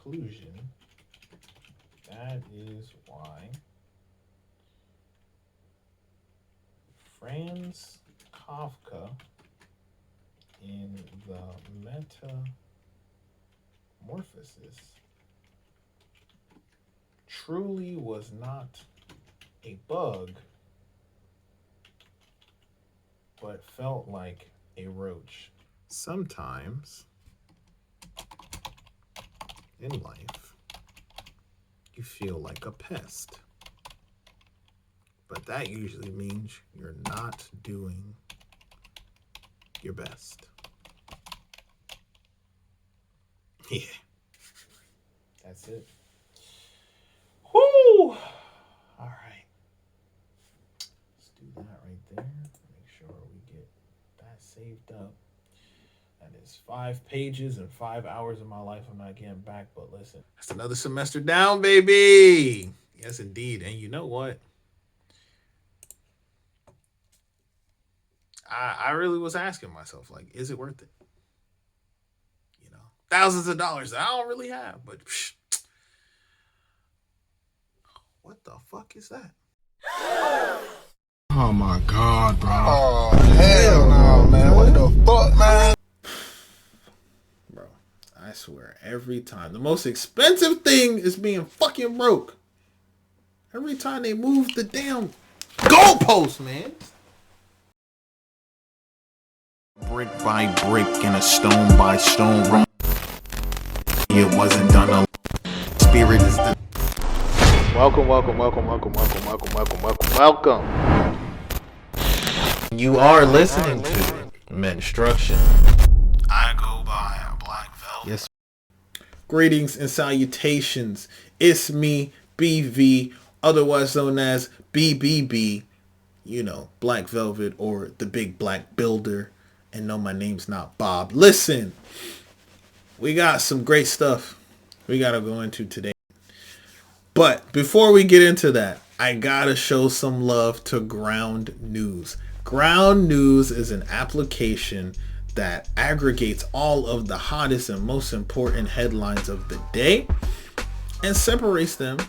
conclusion, that is why Franz Kafka in the Metamorphosis truly was not a bug, but felt like a roach. Sometimes in life, you feel like a pest, but that usually means you're not doing your best. Yeah, that's it. Whoo! All right. Let's do that right there. Make sure we get that saved up. That is 5 pages and 5 hours of my life I'm not getting back. But listen, that's another semester down, baby. Yes, indeed. And you know what? I really was asking myself, like, is it worth it? You know, thousands of dollars that I don't really have, but psh, what the fuck is that? Oh my god, bro. Oh, hell no, man. What the fuck, man? Bro, I swear, every time. The most expensive thing is being fucking broke. Every time they move the damn goalpost, man. Brick by brick and a stone by stone. It wasn't done alone. Spirit is the... Welcome. You are listening to Menstruction. I go by a Black Velvet. Yes. Greetings and salutations. It's me, BV, otherwise known as BBB. You know, Black Velvet or the Big Black Builder. And no, my name's not Bob. Listen, we got some great stuff we got to go into today. But before we get into that, I got to show some love to Ground News. Ground News is an application that aggregates all of the hottest and most important headlines of the day and separates them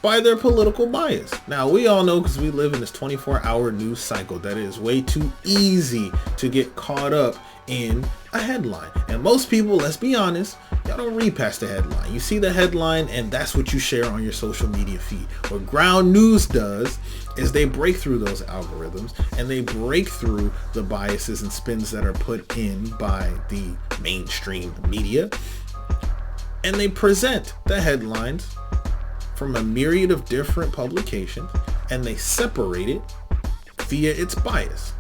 by their political bias. Now, we all know, because we live in this 24-hour news cycle, that it is way too easy to get caught up in a headline. And most people, let's be honest, y'all don't read past the headline. You see the headline and that's what you share on your social media feed. What Ground News does is they break through those algorithms and they break through the biases and spins that are put in by the mainstream media. And they present the headlines from a myriad of different publications, and they separate it via its bias,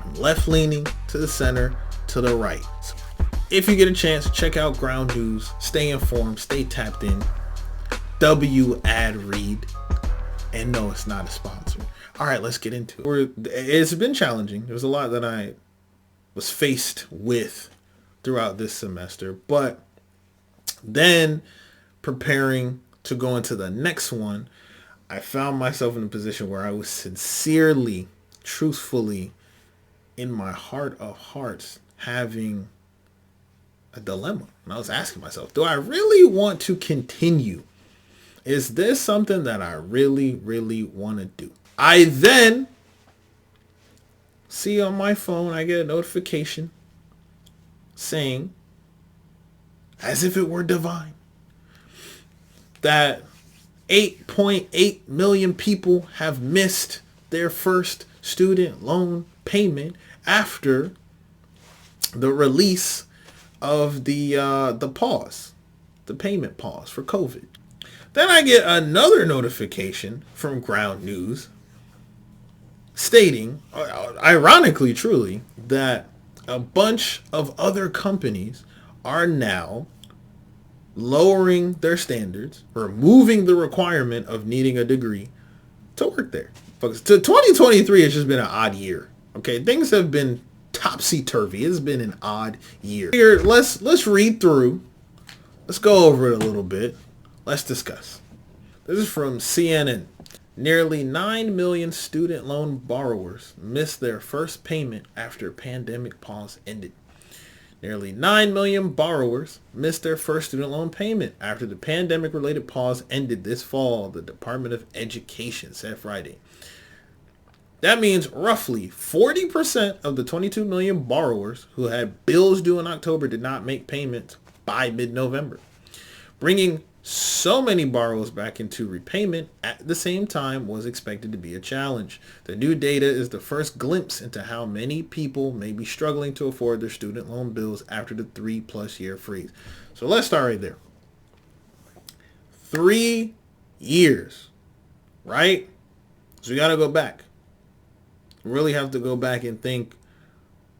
from left-leaning to the center to the right. So if you get a chance, check out Ground News. Stay informed, stay tapped in. Ad read. And no, it's not a sponsor. All right, let's get into it. It's been challenging. There was a lot that I was faced with throughout this semester, but then preparing to go into the next one, I found myself in a position where I was sincerely, truthfully, in my heart of hearts, having a dilemma. And I was asking myself, do I really want to continue? Is this something that I really, really want to do? I then see on my phone, I get a notification saying, as if it were divine, that 8.8 million people have missed their first student loan payment after the release of the payment pause for COVID. Then I get another notification from Ground News stating, ironically, truly, that a bunch of other companies are now lowering their standards, removing the requirement of needing a degree to work there. Folks, 2023 has just been an odd year. Okay, things have been topsy-turvy. It's been an odd year. Here, let's read through. Let's go over it a little bit. Let's discuss. This is from CNN. Nearly 9 million student loan borrowers missed their first payment after pandemic pause ended. Nearly 9 million borrowers missed their first student loan payment after the pandemic-related pause ended this fall, the Department of Education said Friday. That means roughly 40% of the 22 million borrowers who had bills due in October did not make payments by mid-November. Bringing so many borrowers back into repayment at the same time was expected to be a challenge. The new data is the first glimpse into how many people may be struggling to afford their student loan bills after the 3+ year freeze. So let's start right there. 3 years, right? So we got to go back. Really have to go back and think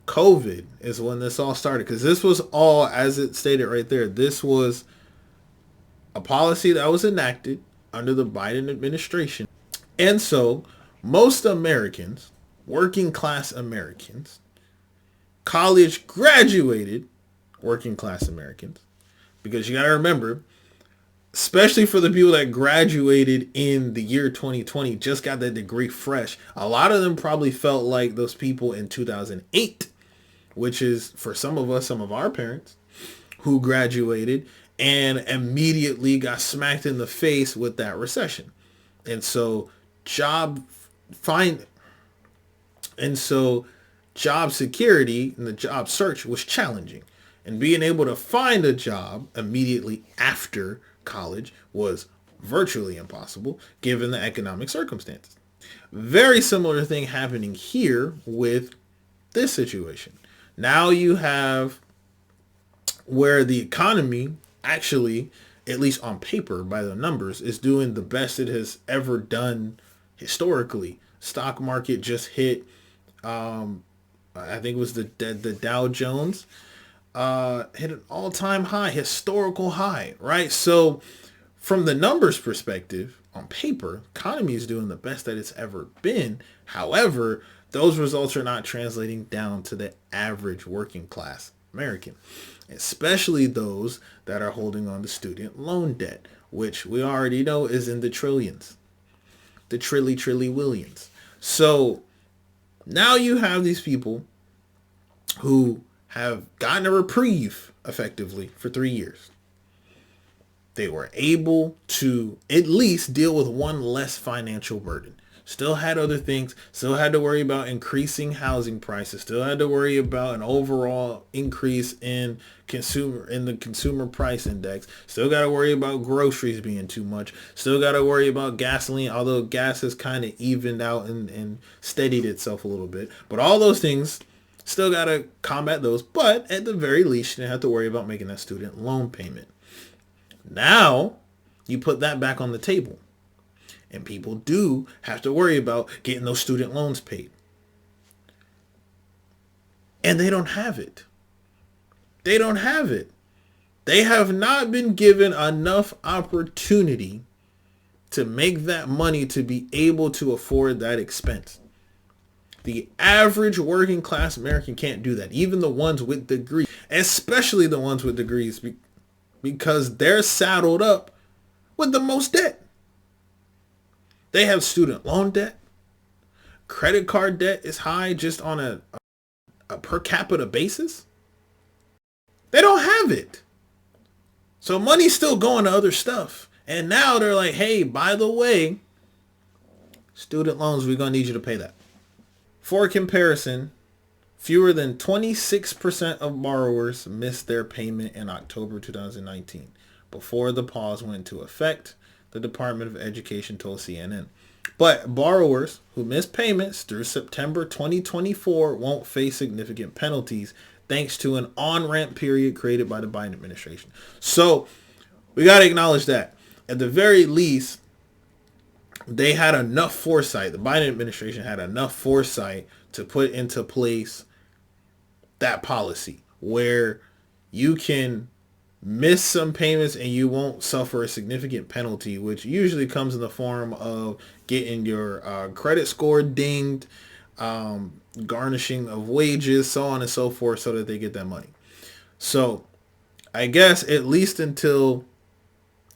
COVID is when this all started, because this was all, as it stated right there, this was a policy that was enacted under the Biden administration. And so most Americans, working class Americans, college graduated working class Americans, because you got to remember, especially for the people that graduated in the year 2020, just got that degree fresh. A lot of them probably felt like those people in 2008, which is for some of us, some of our parents who graduated and immediately got smacked in the face with that recession. And so job security and the job search was challenging. And being able to find a job immediately after college was virtually impossible given the economic circumstances. Very similar thing happening here with this situation. Now you have where the economy actually, at least on paper by the numbers, is doing the best it has ever done historically. Stock market just hit, I think it was the Dow Jones, hit an all-time high, historical high, right? So from the numbers perspective, on paper, economy is doing the best that it's ever been. However, those results are not translating down to the average working class American, especially those that are holding on to student loan debt, which we already know is in the trillions, the trilly willions. So now you have these people who have gotten a reprieve effectively for 3 years. They were able to at least deal with one less financial burden. Still had other things, still had to worry about increasing housing prices, still had to worry about an overall increase in the consumer price index, still got to worry about groceries being too much, still got to worry about gasoline, although gas has kind of evened out and steadied itself a little bit. But all those things, still got to combat those, but at the very least, you didn't have to worry about making that student loan payment. Now, you put that back on the table. And people do have to worry about getting those student loans paid. And they don't have it. They don't have it. They have not been given enough opportunity to make that money to be able to afford that expense. The average working class American can't do that. Even the ones with degrees, especially the ones with degrees, because they're saddled up with the most debt. They have student loan debt. Credit card debt is high just on a per capita basis. They don't have it. So money's still going to other stuff. And now they're like, hey, by the way, student loans, we're going to need you to pay that. For comparison, fewer than 26% of borrowers missed their payment in October 2019 before the pause went into effect, the Department of Education told CNN. But borrowers who miss payments through September 2024 won't face significant penalties thanks to an on-ramp period created by the Biden administration. So we got to acknowledge that. At the very least, they had enough foresight. The Biden administration had enough foresight to put into place that policy where you can miss some payments and you won't suffer a significant penalty, which usually comes in the form of getting your credit score dinged, garnishing of wages, so on and so forth, so that they get that money. So I guess at least until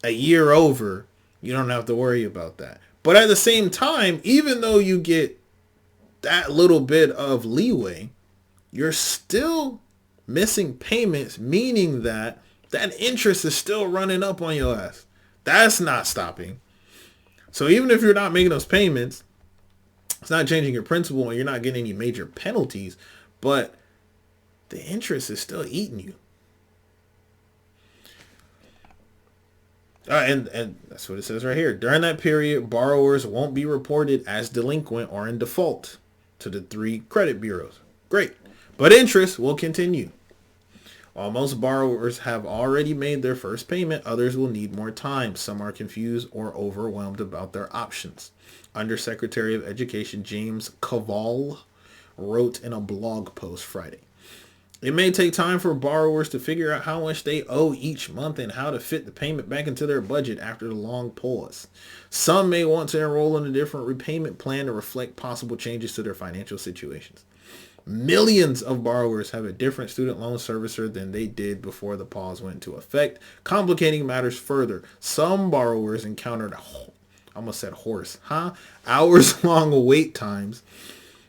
a year over, you don't have to worry about that. But at the same time, even though you get that little bit of leeway, you're still missing payments, meaning that interest is still running up on your ass. That's not stopping. So even if you're not making those payments, it's not changing your principal and you're not getting any major penalties, but the interest is still eating you. And that's what it says right here. During that period, borrowers won't be reported as delinquent or in default to the 3 credit bureaus. Great. But interest will continue. While most borrowers have already made their first payment, others will need more time. Some are confused or overwhelmed about their options. Undersecretary of Education James Cavall wrote in a blog post Friday. It may take time for borrowers to figure out how much they owe each month and how to fit the payment back into their budget after the long pause. Some may want to enroll in a different repayment plan to reflect possible changes to their financial situations. Millions of borrowers have a different student loan servicer than they did before the pause went into effect, complicating matters further. Some borrowers encountered, hours-long wait times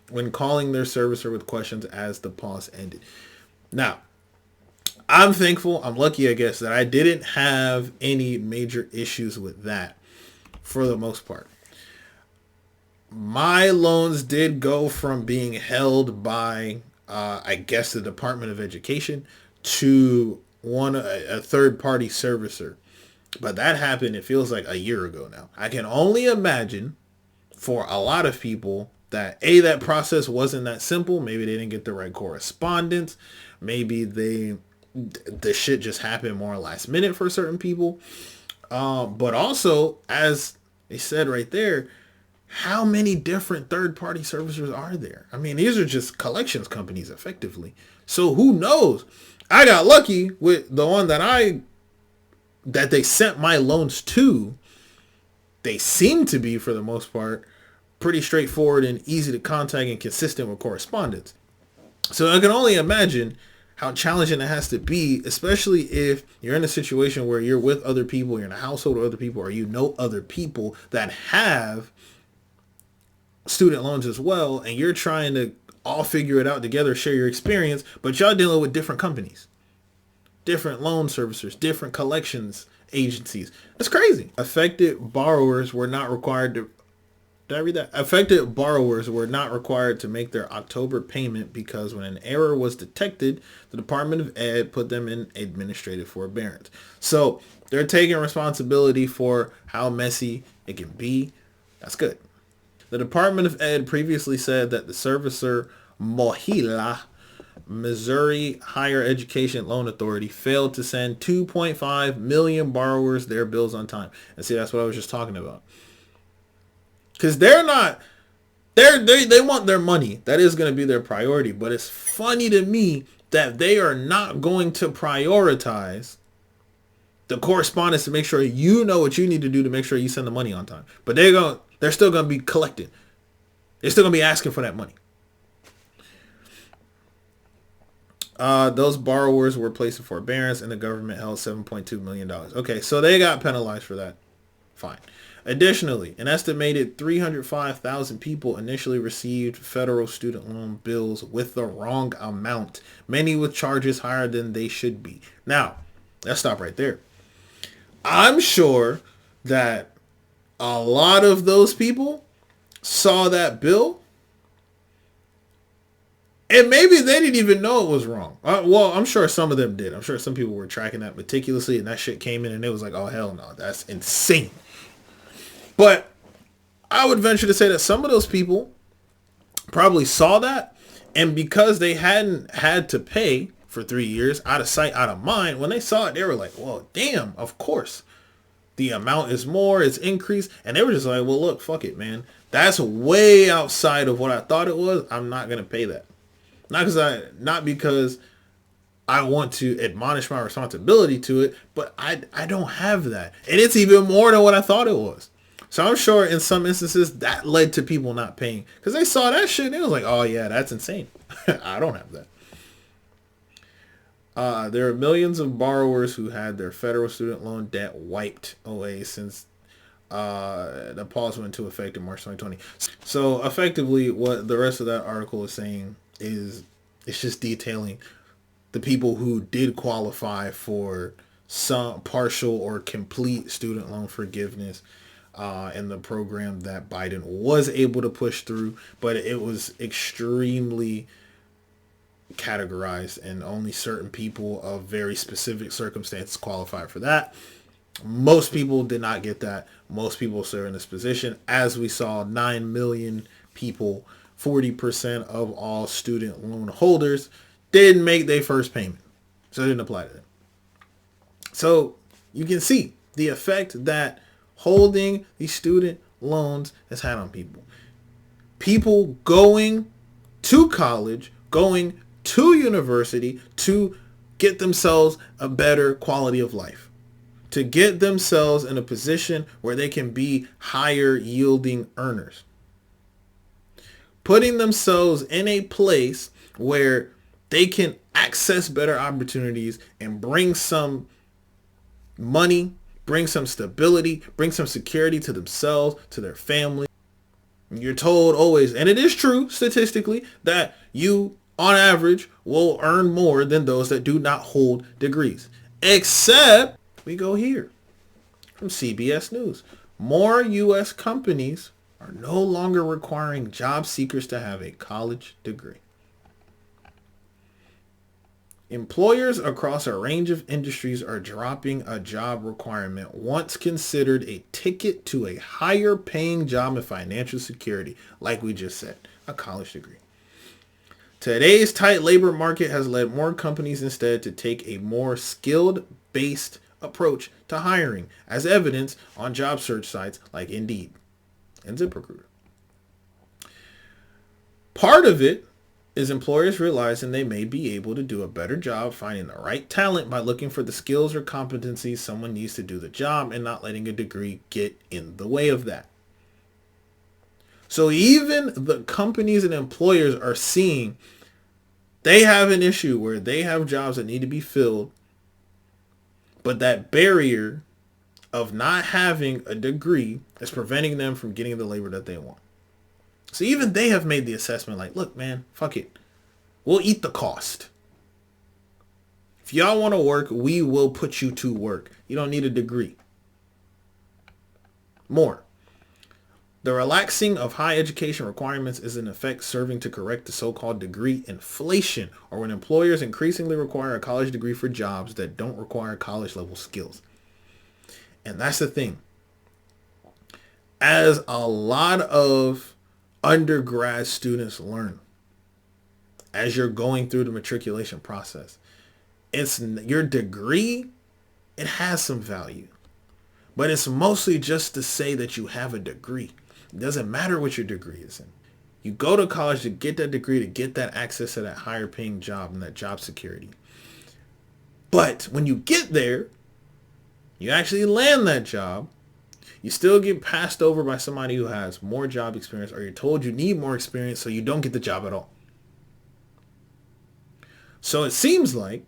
when calling their servicer with questions as the pause ended. Now, I'm thankful, I'm lucky, I guess, that I didn't have any major issues with that for the most part. My loans did go from being held by, I guess, the Department of Education to a third-party servicer. But that happened, it feels like a year ago now. I can only imagine for a lot of people that that process wasn't that simple. Maybe they didn't get the right correspondence. Maybe the shit just happened more last minute for certain people. But also, as they said right there, how many different third-party servicers are there? I mean, these are just collections companies effectively. So who knows? I got lucky with the one that they sent my loans to. They seem to be, for the most part, pretty straightforward and easy to contact and consistent with correspondence. So I can only imagine how challenging it has to be, especially if you're in a situation where you're with other people, you're in a household with other people, or you know other people that have student loans as well, and you're trying to all figure it out together, share your experience, but y'all dealing with different companies, different loan servicers, different collections agencies. That's crazy. Affected borrowers were not required to Did I read that? Affected borrowers were not required to make their October payment because when an error was detected, the Department of Ed put them in administrative forbearance. So they're taking responsibility for how messy it can be. That's good. The Department of Ed previously said that the servicer Mohila, Missouri Higher Education Loan Authority, failed to send 2.5 million borrowers their bills on time. And see, that's what I was just talking about. Because they want their money. That is going to be their priority. But it's funny to me that they are not going to prioritize the correspondence to make sure you know what you need to do to make sure you send the money on time. But they're still going to be collecting. They're still going to be asking for that money. Those borrowers were placed in forbearance and the government held $7.2 million. Okay, so they got penalized for that. Fine. Additionally, an estimated 305,000 people initially received federal student loan bills with the wrong amount, many with charges higher than they should be. Now, let's stop right there. I'm sure that a lot of those people saw that bill and maybe they didn't even know it was wrong. Well, I'm sure some of them did. I'm sure some people were tracking that meticulously and that shit came in and it was like, oh, hell no, that's insane. But I would venture to say that some of those people probably saw that, and because they hadn't had to pay for 3 years, out of sight, out of mind, when they saw it, they were like, well, damn, of course. The amount is more, it's increased. And they were just like, well, look, fuck it, man. That's way outside of what I thought it was. I'm not going to pay that. Not because I want to admonish my responsibility to it, but I don't have that. And it's even more than what I thought it was. So I'm sure in some instances that led to people not paying because they saw that shit and it was like, oh yeah, that's insane. I don't have that. There are millions of borrowers who had their federal student loan debt wiped away since the pause went into effect in March 2020. So effectively what the rest of that article is saying is it's just detailing the people who did qualify for some partial or complete student loan forgiveness in the program that Biden was able to push through, but it was extremely categorized and only certain people of very specific circumstances qualified for that. Most people did not get that. Most people serve in this position. As we saw, 9 million people, 40% of all student loan holders, didn't make their first payment. So it didn't apply to them. So you can see the effect that holding these student loans has had on people. People going to college, going to university to get themselves a better quality of life, to get themselves in a position where they can be higher yielding earners, putting themselves in a place where they can access better opportunities and bring some money, bring some stability, bring some security to themselves, to their family. You're told always, and it is true statistically, that you on average will earn more than those that do not hold degrees. Except we go here from CBS News. More U.S. companies are no longer requiring job seekers to have a college degree. Employers across a range of industries are dropping a job requirement once considered a ticket to a higher paying job and financial security, like we just said, a college degree. Today's tight labor market has led more companies instead to take a more skilled-based approach to hiring, as evidenced on job search sites like Indeed and ZipRecruiter. Part of it is employers realizing they may be able to do a better job finding the right talent by looking for the skills or competencies someone needs to do the job and not letting a degree get in the way of that. So even the companies and employers are seeing they have an issue where they have jobs that need to be filled, but that barrier of not having a degree is preventing them from getting the labor that they want. So even they have made the assessment like, look, man, fuck it. We'll eat the cost. If y'all want to work, we will put you to work. You don't need a degree. More. The relaxing of high education requirements is in effect serving to correct the so-called degree inflation, or when employers increasingly require a college degree for jobs that don't require college level skills. And that's the thing. As a lot of undergrad students learn as you're going through the matriculation process, it's your degree, it has some value, but it's mostly just to say that you have a degree. It doesn't matter what your degree is in. You go to college to get that degree, to get that access to that higher paying job and that job security. But when you get there, you actually land that job, you still get passed over by somebody who has more job experience, or you're told you need more experience, so you don't get the job at all. So it seems like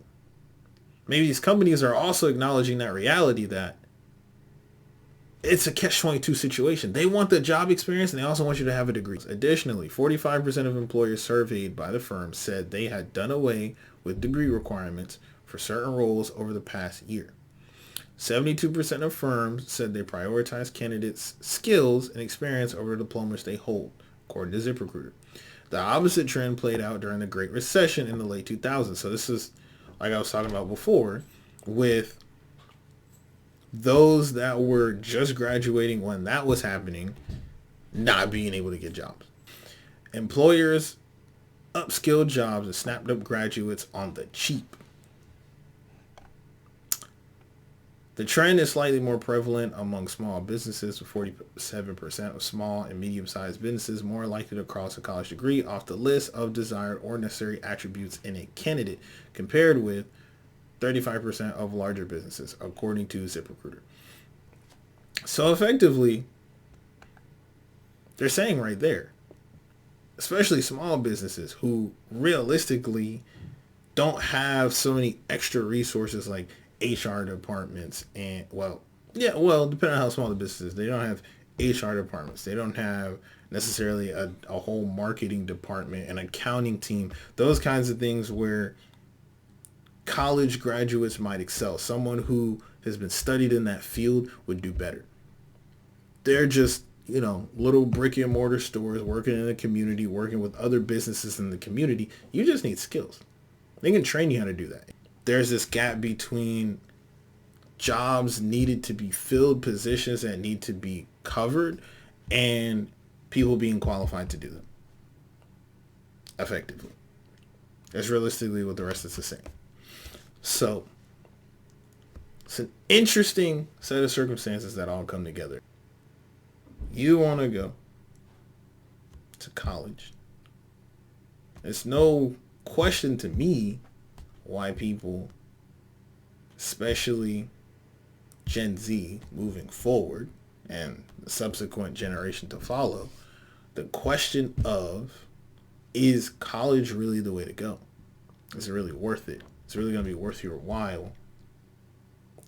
maybe these companies are also acknowledging that reality, that it's a catch-22 situation. They want the job experience and they also want you to have a degree. Additionally, 45% of employers surveyed by the firm said they had done away with degree requirements for certain roles over the past year. 72% of firms said they prioritize candidates' skills and experience over diplomas they hold, according to ZipRecruiter. The opposite trend played out during the Great Recession in the late 2000s. So this is, like I was talking about before, with those that were just graduating when that was happening, not being able to get jobs. Employers upskilled jobs and snapped up graduates on the cheap. The trend is slightly more prevalent among small businesses, with 47% of small and medium-sized businesses more likely to cross a college degree off the list of desired or necessary attributes in a candidate, compared with 35% of larger businesses, according to ZipRecruiter. So effectively, they're saying right there, especially small businesses who realistically don't have so many extra resources like HR departments and, depending on how small the business is, they don't have HR departments. They don't have necessarily a whole marketing department, an accounting team, those kinds of things where college graduates might excel. Someone who has been studied in that field would do better. They're just, little brick and mortar stores working in the community, working with other businesses in the community. You just need skills. They can train you how to do that. There's this gap between jobs needed to be filled, positions that need to be covered, and people being qualified to do them effectively. That's realistically what the rest is saying. So it's an interesting set of circumstances that all come together. You want to go to college. It's no question to me why people, especially Gen Z moving forward and the subsequent generation to follow, the question of, is college really the way to go? Is it really worth it? Is it really going to be worth your while?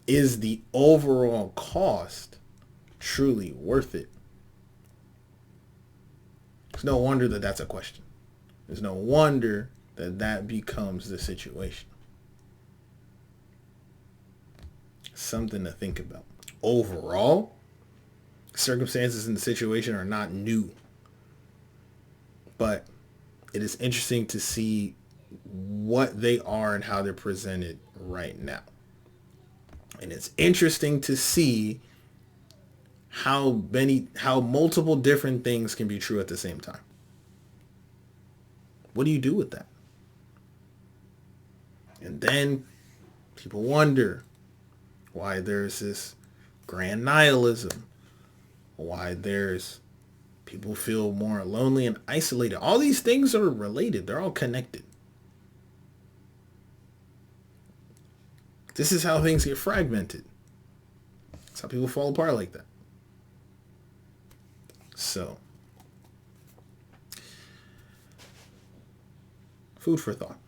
Is the overall cost truly worth it? It's no wonder that that's a question. There's no wonder that that becomes the situation. Something to think about. Overall, circumstances in the situation are not new. But it is interesting to see what they are and how they're presented right now. And it's interesting to see how multiple different things can be true at the same time. What do you do with that? And then people wonder why there's this grand nihilism, why there's people feel more lonely and isolated. All these things are related. They're all connected. This is how things get fragmented. That's how people fall apart like that. So, food for thought.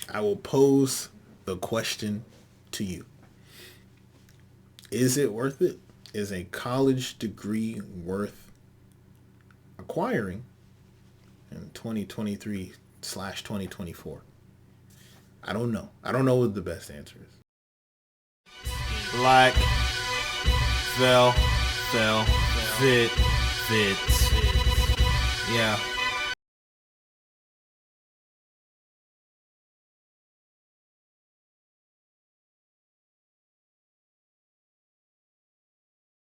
I will pose the question to you. Is it worth it? Is a college degree worth acquiring in 2023/2024? I don't know. I don't know what the best answer is. Like, fit. Yeah.